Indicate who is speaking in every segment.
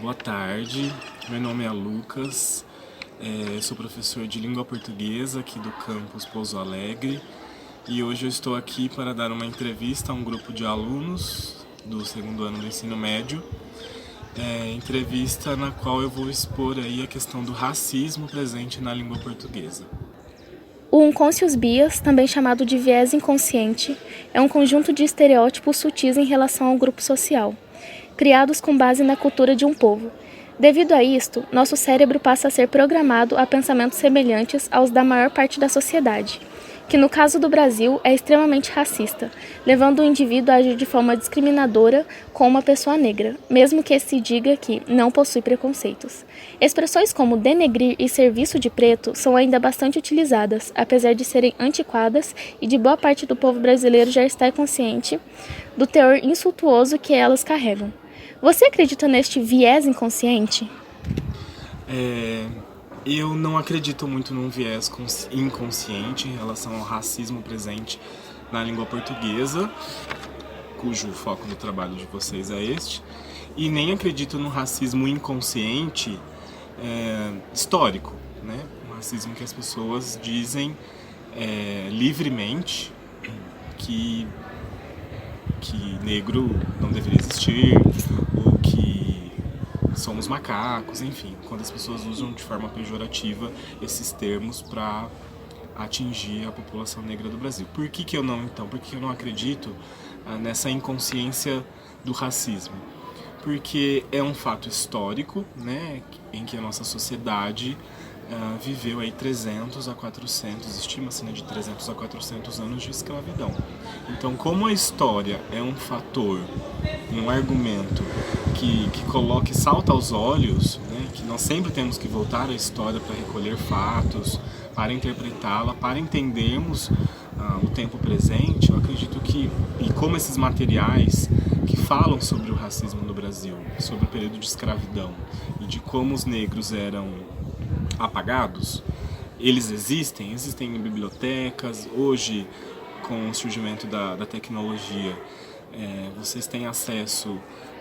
Speaker 1: Boa tarde, meu nome é Lucas, sou professor de língua portuguesa aqui do campus Pouso Alegre e hoje eu estou aqui para dar uma entrevista a um grupo de alunos do segundo ano do ensino médio, entrevista na qual eu vou expor aí a questão do racismo presente na língua portuguesa.
Speaker 2: O unconscious bias, também chamado de viés inconsciente, é um conjunto de estereótipos sutis em relação ao grupo social, criados com base na cultura de um povo. Devido a isto, nosso cérebro passa a ser programado a pensamentos semelhantes aos da maior parte da sociedade, que no caso do Brasil é extremamente racista, levando o indivíduo a agir de forma discriminadora com uma pessoa negra, mesmo que se diga que não possui preconceitos. Expressões como denegrir e serviço de preto são ainda bastante utilizadas, apesar de serem antiquadas e de boa parte do povo brasileiro já está consciente do teor insultuoso que elas carregam. Você acredita neste viés inconsciente?
Speaker 1: Eu não acredito muito num viés inconsciente em relação ao racismo presente na língua portuguesa, cujo foco do trabalho de vocês é este, e nem acredito no racismo inconsciente histórico, né? Um racismo que as pessoas dizem livremente que negro não deveria existir, ou que somos macacos, enfim, quando as pessoas usam de forma pejorativa esses termos para atingir a população negra do Brasil. Por que eu não acredito nessa inconsciência do racismo? Porque é um fato histórico, né, em que a nossa sociedade viveu aí 300 a 400, estima-se, né, de 300 a 400 anos de escravidão. Então, como a história é um fator, um argumento que salta aos olhos, né, que nós sempre temos que voltar à história para recolher fatos, para interpretá-la, para entendermos o tempo presente, eu acredito que, e como esses materiais que falam sobre o racismo no Brasil, sobre o período de escravidão e de como os negros eram apagados, eles existem em bibliotecas. Hoje, com o surgimento da tecnologia, vocês têm acesso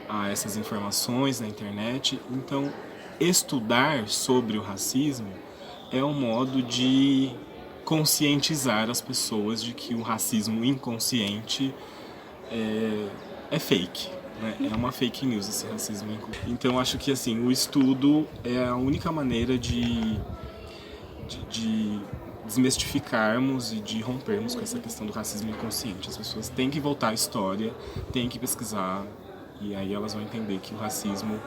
Speaker 1: a essas informações na internet. Então, estudar sobre o racismo é um modo de conscientizar as pessoas de que o racismo inconsciente é fake, né? É uma fake news esse racismo inconsciente. Então, acho que assim, o estudo é a única maneira de desmistificarmos e de rompermos com essa questão do racismo inconsciente. As pessoas têm que voltar à história, têm que pesquisar, e aí elas vão entender que o racismo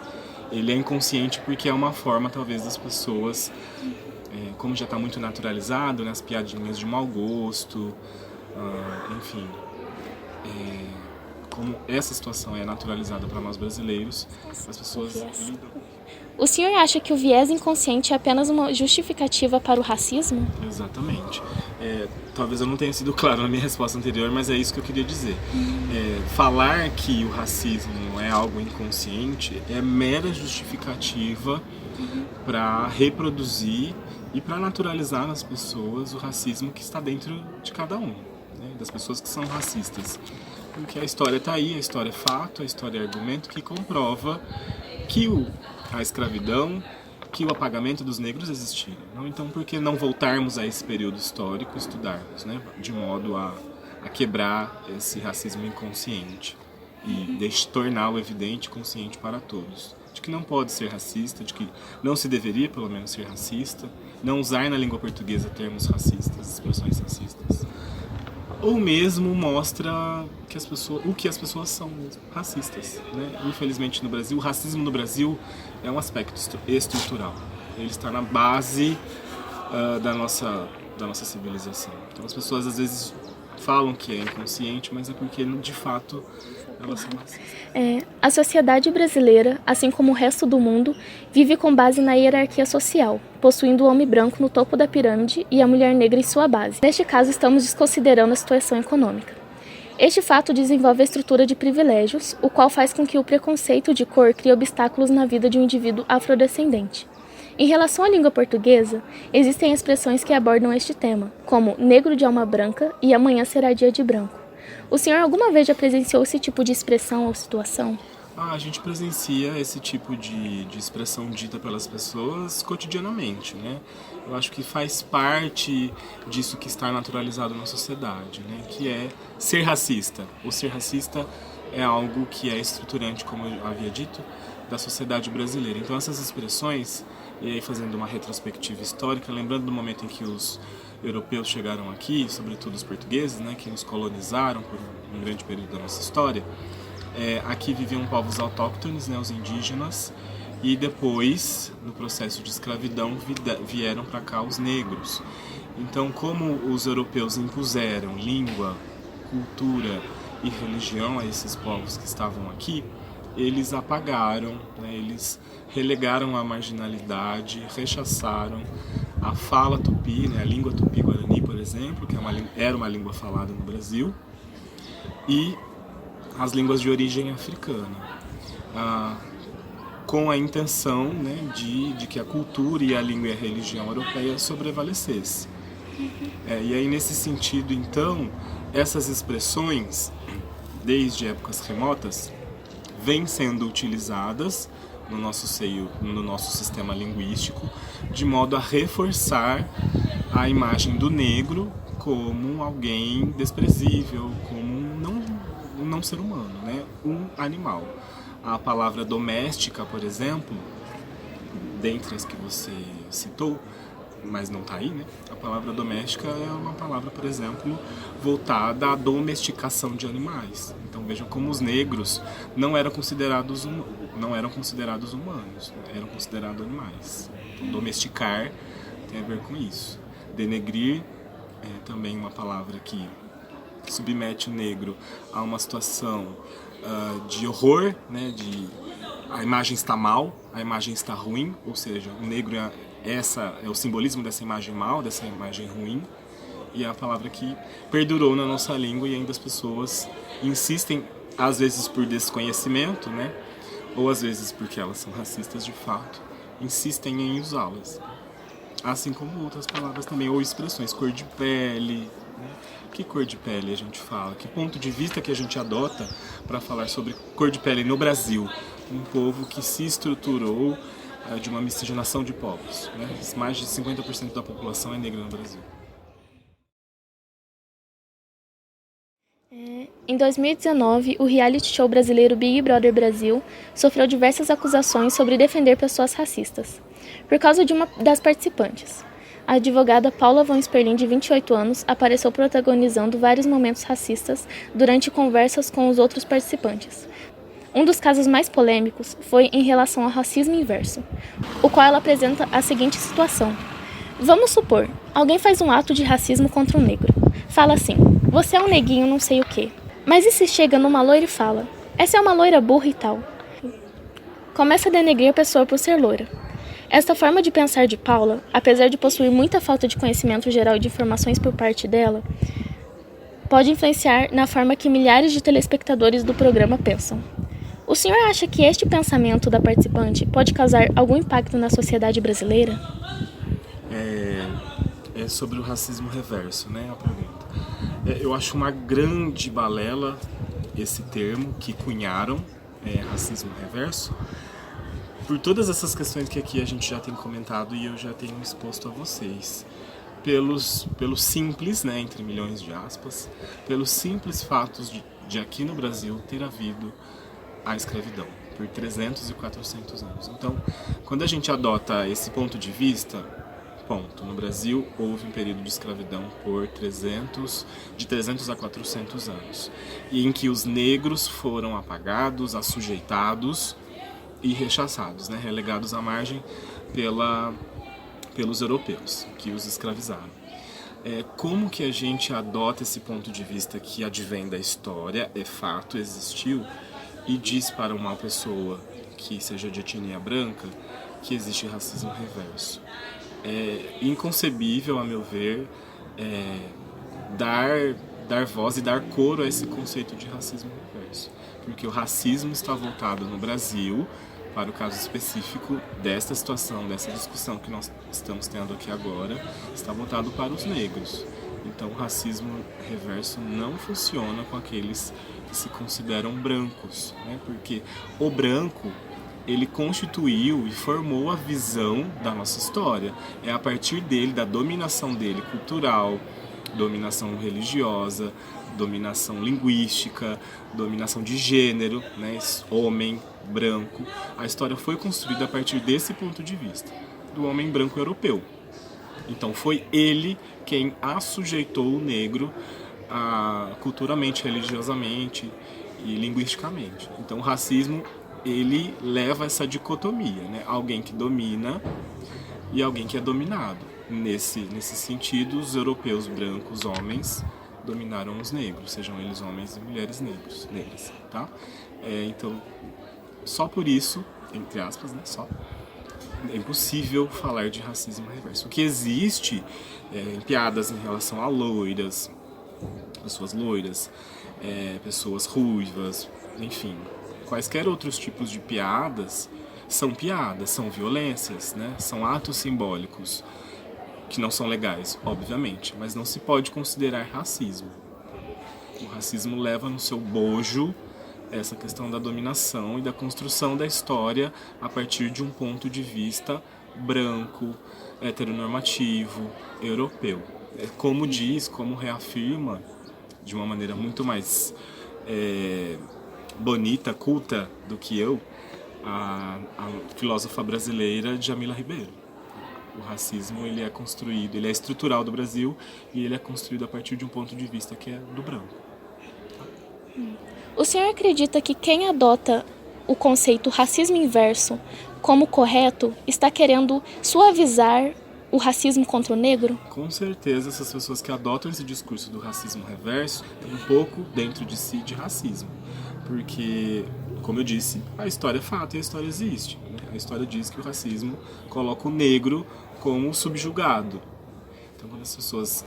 Speaker 1: ele é inconsciente porque é uma forma, talvez, das pessoas, como já está muito naturalizado, né, as piadinhas de mau gosto, enfim, como essa situação é naturalizada para nós brasileiros, as pessoas lidam.
Speaker 2: O senhor acha que o viés inconsciente é apenas uma justificativa para o racismo?
Speaker 1: Exatamente. Talvez eu não tenha sido claro na minha resposta anterior, mas é isso que eu queria dizer. Falar que o racismo é algo inconsciente é mera justificativa para reproduzir e para naturalizar nas pessoas o racismo que está dentro de cada um, né, das pessoas que são racistas. Porque a história está aí, a história é fato, a história é argumento que comprova que a escravidão, que o apagamento dos negros existiram. Então, por que não voltarmos a esse período histórico e estudarmos, né, de modo a quebrar esse racismo inconsciente e torná-lo evidente e consciente para todos? De que não pode ser racista, de que não se deveria, pelo menos, ser racista, não usar na língua portuguesa termos racistas, expressões racistas. Ou mesmo mostra que o que as pessoas são mesmo, racistas, né? Infelizmente no Brasil, o racismo no Brasil é um aspecto estrutural. Ele está na base da nossa civilização. Então as pessoas às vezes falam que é inconsciente, mas é porque de fato elas são racistas.
Speaker 2: A sociedade brasileira, assim como o resto do mundo, vive com base na hierarquia social, possuindo o homem branco no topo da pirâmide e a mulher negra em sua base. Neste caso, estamos desconsiderando a situação econômica. Este fato desenvolve a estrutura de privilégios, o qual faz com que o preconceito de cor crie obstáculos na vida de um indivíduo afrodescendente. Em relação à língua portuguesa, existem expressões que abordam este tema, como negro de alma branca e amanhã será dia de branco. O senhor alguma vez já presenciou esse tipo de expressão ou situação?
Speaker 1: A gente presencia esse tipo de expressão dita pelas pessoas cotidianamente, né? Eu acho que faz parte disso que está naturalizado na sociedade, né? Que é ser racista. O ser racista é algo que é estruturante, como eu havia dito, da sociedade brasileira. Então essas expressões, e aí fazendo uma retrospectiva histórica, lembrando do momento em que os europeus chegaram aqui, sobretudo os portugueses, né, que nos colonizaram por um grande período da nossa história, aqui viviam povos autóctones, né, os indígenas, e depois, no processo de escravidão, vieram para cá os negros. Então, como os europeus impuseram língua, cultura e religião a esses povos que estavam aqui, eles apagaram, né, eles relegaram à marginalidade, rechaçaram a fala tupi, né, a língua tupi-guarani, por exemplo, que era uma língua falada no Brasil, e as línguas de origem africana, com a intenção, né, de que a cultura e a língua e a religião europeia sobrevalecesse. E aí, nesse sentido, então, essas expressões, desde épocas remotas, vêm sendo utilizadas no nosso seio, no nosso sistema linguístico, de modo a reforçar a imagem do negro como alguém desprezível, como um não ser humano, né? Um animal. A palavra doméstica, por exemplo, dentre as que você citou, mas não está aí, né? A palavra doméstica é uma palavra, por exemplo, voltada à domesticação de animais. Então vejam como os negros não eram considerados humanos, eram considerados animais. Então, domesticar tem a ver com isso. Denegrir é também uma palavra que submete o negro a uma situação de horror, né? A imagem está mal, a imagem está ruim, ou seja, o negro é o simbolismo dessa imagem mal, dessa imagem ruim, e é a palavra que perdurou na nossa língua e ainda as pessoas insistem, às vezes por desconhecimento, né? Ou às vezes porque elas são racistas de fato, insistem em usá-las. Assim como outras palavras também, ou expressões, cor de pele, né? Que cor de pele a gente fala? Que ponto de vista que a gente adota para falar sobre cor de pele no Brasil? Um povo que se estruturou de uma miscigenação de povos, né? Mais de 50% da população é negra no Brasil.
Speaker 2: Em 2019, o reality show brasileiro Big Brother Brasil sofreu diversas acusações sobre defender pessoas racistas, por causa de uma das participantes. A advogada Paula von Sperling, de 28 anos, apareceu protagonizando vários momentos racistas durante conversas com os outros participantes. Um dos casos mais polêmicos foi em relação ao racismo inverso, o qual ela apresenta a seguinte situação. Vamos supor, alguém faz um ato de racismo contra um negro. Fala assim, você é um neguinho não sei o quê. Mas e se chega numa loira e fala, essa é uma loira burra e tal? Começa a denegrir a pessoa por ser loira. Esta forma de pensar de Paula, apesar de possuir muita falta de conhecimento geral e de informações por parte dela, pode influenciar na forma que milhares de telespectadores do programa pensam. O senhor acha que este pensamento da participante pode causar algum impacto na sociedade brasileira?
Speaker 1: É sobre o racismo reverso, né, a pergunta. Eu acho uma grande balela esse termo que cunharam, racismo reverso, por todas essas questões que aqui a gente já tem comentado e eu já tenho exposto a vocês. Pelo simples, né, entre milhões de aspas, pelos simples fatos de aqui no Brasil ter havido a escravidão por 300 e 400 anos. Então, quando a gente adota esse ponto de vista, no Brasil houve um período de escravidão por de 300 a 400 anos, e em que os negros foram apagados, assujeitados e rechaçados, né, relegados à margem pelos europeus, que os escravizaram. Como que a gente adota esse ponto de vista que advém da história, é fato, existiu, e diz para uma pessoa que seja de etnia branca que existe racismo reverso? É inconcebível, a meu ver, dar voz e dar coro a esse conceito de racismo reverso, porque o racismo está voltado no Brasil, para o caso específico desta situação, dessa discussão que nós estamos tendo aqui agora, está voltado para os negros. Então o racismo reverso não funciona com aqueles que se consideram brancos, né? Porque o branco, ele constituiu e formou a visão da nossa história. É a partir dele, da dominação dele cultural, dominação religiosa, dominação linguística, dominação de gênero, né? Homem, branco. A história foi construída a partir desse ponto de vista, do homem branco europeu. Então foi ele quem assujeitou o negro culturalmente, religiosamente e linguisticamente. Então o racismo, ele leva essa dicotomia, né? Alguém que domina e alguém que é dominado. Nesse sentido, os europeus brancos, homens, dominaram os negros, sejam eles homens e mulheres negras, tá? Então, só por isso, entre aspas, né? Só é impossível falar de racismo reverso. O que existe em piadas em relação a loiras, pessoas loiras, pessoas ruivas, enfim, quaisquer outros tipos de piadas, são violências, né? São atos simbólicos que não são legais, obviamente, mas não se pode considerar racismo. O racismo leva no seu bojo essa questão da dominação e da construção da história a partir de um ponto de vista branco, heteronormativo, europeu. Como diz, como reafirma, de uma maneira muito mais bonita, culta do que eu, a filósofa brasileira Djamila Ribeiro. O racismo, ele é construído, ele é estrutural do Brasil e ele é construído a partir de um ponto de vista que é do branco.
Speaker 2: O senhor acredita que quem adota o conceito racismo inverso como correto está querendo suavizar o racismo contra o negro?
Speaker 1: Com certeza, essas pessoas que adotam esse discurso do racismo reverso têm um pouco dentro de si de racismo. Porque, como eu disse, a história é fato e a história existe, né? A história diz que o racismo coloca o negro como subjugado. Então, quando as pessoas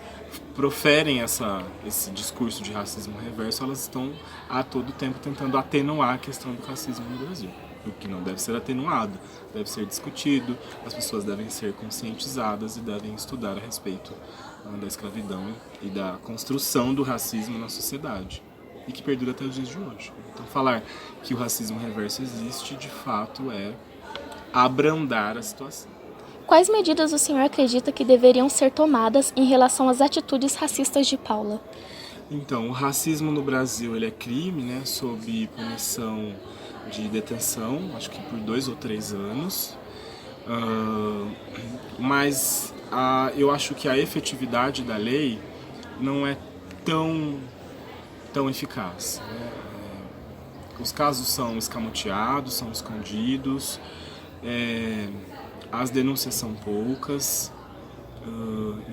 Speaker 1: proferem esse discurso de racismo reverso, elas estão a todo tempo tentando atenuar a questão do racismo no Brasil. O que não deve ser atenuado, deve ser discutido, as pessoas devem ser conscientizadas e devem estudar a respeito da escravidão e da construção do racismo na sociedade, e que perdura até os dias de hoje. Então, falar que o racismo reverso existe, de fato, é abrandar a situação.
Speaker 2: Quais medidas o senhor acredita que deveriam ser tomadas em relação às atitudes racistas de Paula?
Speaker 1: Então, o racismo no Brasil, ele é crime, né, sob punição de detenção, acho que por 2 ou 3 anos. Mas eu acho que a efetividade da lei não é tão eficaz, né? Os casos são escamoteados, são escondidos, as denúncias são poucas,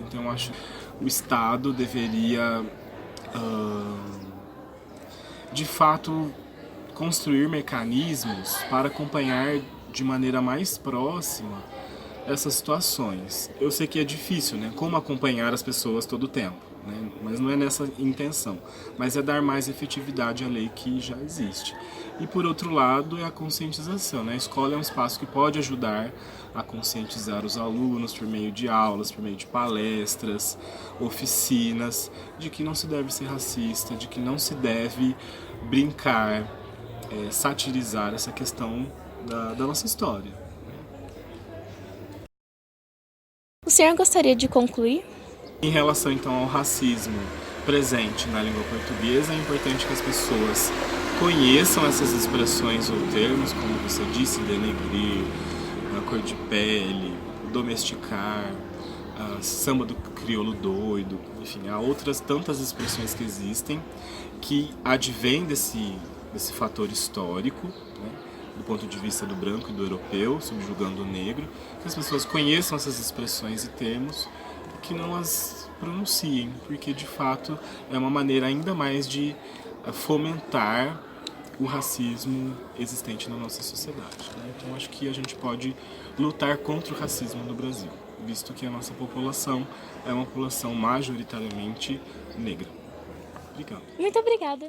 Speaker 1: então eu acho que o Estado deveria, de fato, construir mecanismos para acompanhar de maneira mais próxima essas situações. Eu sei que é difícil, né? Como acompanhar as pessoas todo o tempo, né? Mas não é nessa intenção, mas é dar mais efetividade à lei que já existe. E por outro lado é a conscientização, né? A escola é um espaço que pode ajudar a conscientizar os alunos por meio de aulas, por meio de palestras, oficinas, de que não se deve ser racista, de que não se deve brincar, satirizar essa questão da nossa história.
Speaker 2: O senhor gostaria de concluir?
Speaker 1: Em relação então ao racismo presente na língua portuguesa, é importante que as pessoas conheçam essas expressões ou termos, como você disse, denegrir, cor de pele, domesticar, samba do crioulo doido, enfim, há outras tantas expressões que existem que advêm desse fator histórico, né, do ponto de vista do branco e do europeu, subjugando o negro, que as pessoas conheçam essas expressões e termos, que não as pronunciem, porque de fato é uma maneira ainda mais de fomentar o racismo existente na nossa sociedade, né? Então acho que a gente pode lutar contra o racismo no Brasil, visto que a nossa população é uma população majoritariamente negra. Obrigado.
Speaker 2: Muito obrigada.